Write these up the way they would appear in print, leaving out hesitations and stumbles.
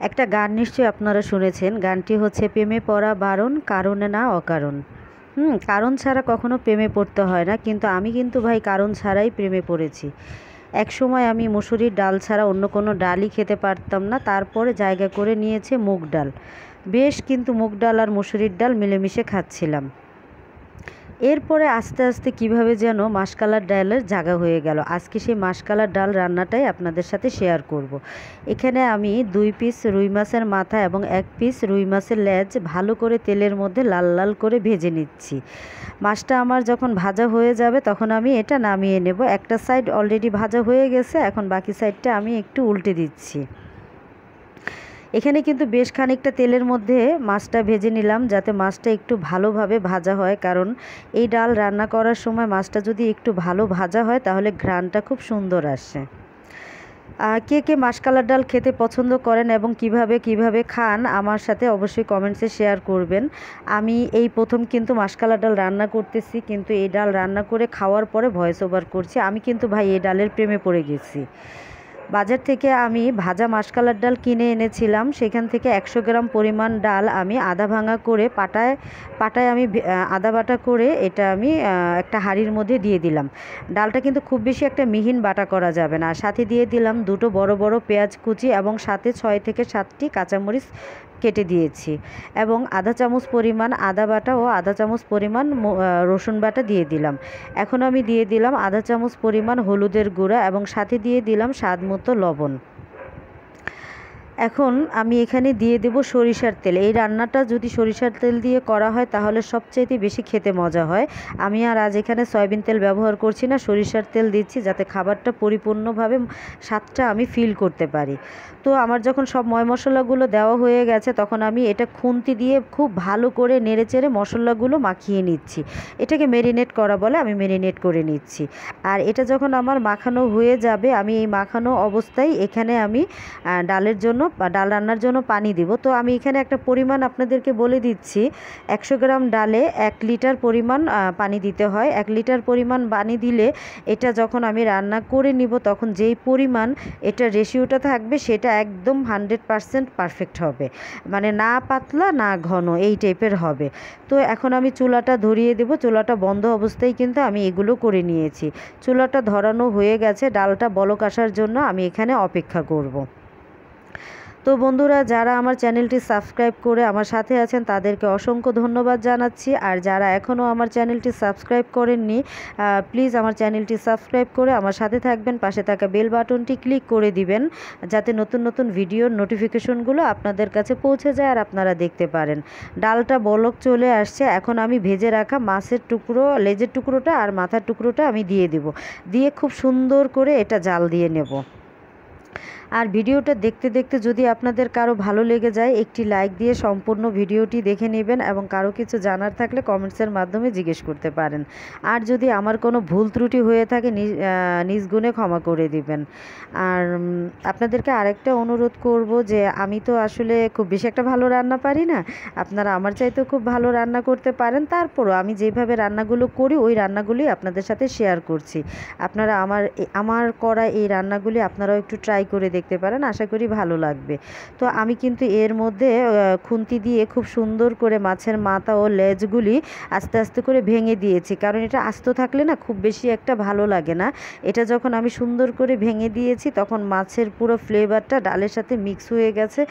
একটা গান নিশ্চয়ই আপনারা শুনেছেন, গানটি হচ্ছে প্রেমে পড়া বারণ, কারণে না অকারণ। কারণ ছাড়া কখনো প্রেমে পড়তে হয় না, কিন্তু আমি কিন্তু ভাই কারণ ছাড়াই প্রেমে পড়েছি। এক সময় আমি মুসুরির ডাল ছাড়া অন্য কোনো ডালই খেতে পারতাম না, তারপরে জায়গা করে নিয়েছে মুগ ডাল। বেশ কিন্তু মুগ ডাল আর মুসুরির ডাল মিলেমিশে খাচ্ছিলাম। এরপরে আস্তে আস্তে কিভাবে যেন মাসকালার ডালের জায়গা হয়ে গেল। আজকে সেই মাসকালার ডাল রান্নাটাই আপনাদের সাথে শেয়ার করব। এখানে আমি 2 পিস রুই মাছের মাথা এবং 1 পিস রুই মাছের লেজ ভালো করে তেলের মধ্যে লাল লাল করে ভেজে নিচ্ছি। মাছটা আমার যখন ভাজা হয়ে যাবে তখন আমি এটা নামিয়ে নেব। একটা সাইড অলরেডি ভাজা হয়ে গেছে, এখন বাকি সাইডটা আমি একটু উল্টে দিচ্ছি। এখানে কিন্তু বেশ খানিকটা তেলের মধ্যে মাছটা ভেজে নিলাম, যাতে মাছটা একটু ভালোভাবে ভাজা হয়, কারণ এই ডাল রান্না করার সময় মাছটা যদি একটু ভালো ভাজা হয় তাহলে ঘ্রাণটা খুব সুন্দর আসে। কে কে মাসকালার ডাল খেতে পছন্দ করেন এবং কিভাবে খান আমার সাথে অবশ্যই কমেন্টসে শেয়ার করবেন। আমি এই প্রথম কিন্তু মাসকালার ডাল রান্না করতেছি, কিন্তু এই ডাল রান্না করে খাওয়ার পরে ভয়েস ওভার করছি। আমি কিন্তু ভাই এই ডালের প্রেমে পড়ে গেছি। বাজার থেকে আমি ভাজা মাসকালার ডাল কিনে এনেছিলাম, সেখান থেকে 100 গ্রাম পরিমাণ ডাল আমি আধা ভাঙা করে পাটায় আমি আদা বাটা করে এটা আমি একটা হাঁড়ির মধ্যে দিয়ে দিলাম। ডালটা কিন্তু খুব বেশি একটা মিহিন বাটা করা যাবে না। সাথে দিয়ে দিলাম 2টো বড় বড় পেঁয়াজ কুচি এবং সাথে 6 থেকে 7টি কাঁচামরিচ কেটে দিয়েছি, এবং আধা চামচ পরিমাণ আদা বাটা ও আধা চামচ পরিমাণ রসুন বাটা দিয়ে দিলাম। এখন আমি দিয়ে দিলাম আধা চামচ পরিমাণ হলুদের গুঁড়া এবং সাথে দিয়ে দিলাম স্বাদ মতো লবণ। এখন আমি এখানে দিয়ে দেব সরিষার তেল। এই রান্নাটা যদি সরিষার তেল দিয়ে করা হয় তাহলে সবচাইতে বেশি খেতে মজা হয়। আমি আর আজ এখানে সয়াবিন তেল ব্যবহার করছি না, সরিষার তেল দিচ্ছি যাতে খাবারটা পরিপূর্ণভাবে স্বাদটা আমি ফিল করতে পারি। তো আমার যখন সব ময় মশলাগুলো দেওয়া হয়ে গেছে তখন আমি এটা খুন্তি দিয়ে খুব ভালো করে নেড়েচেড়ে মশলাগুলো মাখিয়ে নিচ্ছি। এটাকে মেরিনেট করা বলে, আমি মেরিনেট করে নিচ্ছি। আর এটা যখন আমার মাখানো হয়ে যাবে, আমি এই মাখানো অবস্থায় এখানে আমি ডালের জন্য ডাল রান্নার জন্য পানি দিব। তো আমি এখানে একটা পরিমাণ আপনাদেরকে বলে দিচ্ছি, 100 গ্রাম ডালে 1 লিটার পরিমাণ পানি দিতে হয়। 1 লিটার পরিমাণ পানি দিলে এটা যখন আমি রান্না করে নিব তখন যেই পরিমাণ এটা রেশিওটা থাকবে সেটা একদম 100% পারফেক্ট হবে, মানে না পাতলা না ঘন, এই টাইপের হবে। তো এখন আমি চুলাটা ধরিয়ে দেব। চুলাটা বন্ধ অবস্থায় কিন্তু আমি এগুলো করে নিয়েছি। চুলাটা ধরানো হয়ে গেছে, ডালটা বলক আসার জন্য আমি এখানে অপেক্ষা করব। তো বন্ধুরা, যারা আমার চ্যানেলটি সাবস্ক্রাইব করে আমার সাথে আছেন তাদেরকে অসংখ্য ধন্যবাদ জানাচ্ছি। আর যারা এখনও আমার চ্যানেলটি সাবস্ক্রাইব করেননি, প্লিজ আমার চ্যানেলটি সাবস্ক্রাইব করে আমার সাথে থাকবেন। পাশে থাকা বেল বাটনটি ক্লিক করে দিবেন যাতে নতুন নতুন ভিডিওর নোটিফিকেশনগুলো আপনাদের কাছে পৌঁছে যায় আর আপনারা দেখতে পারেন। ডালটা বলক চলে আসছে, এখন আমি ভেজে রাখা মাছের টুকরো, লেজের টুকরোটা আর মাথার টুকরোটা আমি দিয়ে দেব। দিয়ে খুব সুন্দর করে এটা জাল দিয়ে নেব। আর ভিডিওটা দেখতে দেখতে যদি আপনাদের কারো ভালো লেগে যায়, একটি লাইক দিয়ে সম্পূর্ণ ভিডিওটি দেখে নেবেন এবং কারো কিছু জানার থাকলে কমেন্টসের মাধ্যমে জিজ্ঞেস করতে পারেন। আর যদি আমার কোনো ভুল ত্রুটি হয়ে থাকে নিজ গুণে ক্ষমা করে দিবেন। আর আপনাদেরকে আরেকটা অনুরোধ করব যে আমি তো আসলে খুব বেশি একটা ভালো রান্না পারি না, আপনারা আমার চাইতেও খুব ভালো রান্না করতে পারেন। তারপরও আমি যেভাবে রান্নাগুলো করি ওই রান্নাগুলি আপনাদের সাথে শেয়ার করছি। আপনারা আমার করা এই রান্নাগুলি আপনারাও একটু ট্রাই করে দেখতে পারেন, আশা করি ভালো লাগবে। তো আমি কিন্তু এর মধ্যে খুন্তি দিয়ে খুব সুন্দর করে মাছের মাথা ও লেজগুলি আস্তে আস্তে করে ভেঙে দিয়েছি, কারণ এটা আস্ত থাকলে না খুব বেশি একটা ভালো লাগে না। এটা যখন আমি সুন্দর করে ভেঙে দিয়েছি তখন মাছের পুরো ফ্লেভারটা ডালের সাথে মিক্স হয়ে গেছে।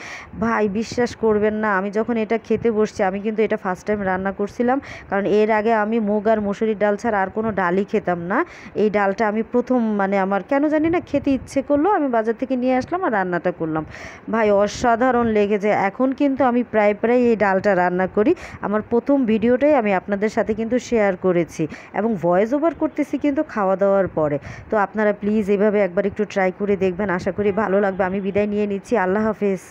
ভাই বিশ্বাস করবেন না, আমি যখন এটা খেতে বসছি, আমি কিন্তু এটা ফার্স্ট টাইম রান্না করছিলাম, কারণ এর আগে আমি মুগ আর মুসুরির ডাল ছাড়া আর কোনো ডালই খেতাম না। এই ডালটা আমি প্রথম, মানে আমার কেন জানি না খেতে ইচ্ছে করলো, আমি বাজার থেকে নিয়ে আসলাম আর রান্নাটা করলাম। ভাই অসাধারণ লেগেছে। এখন কিন্তু আমি প্রায় এই ডালটা রান্না করি। আমার প্রথম ভিডিওটাই আমি আপনাদের সাথে কিন্তু শেয়ার করেছি এবং ভয়েস ওভার করতেছি কিন্তু খাওয়া দাওয়ার পরে। তো আপনারা প্লিজ এভাবে একবার একটু ট্রাই করে দেখবেন, আশা করি ভালো লাগবে। আমি বিদায় নিয়ে নিচ্ছি, আল্লাহ হাফেজ।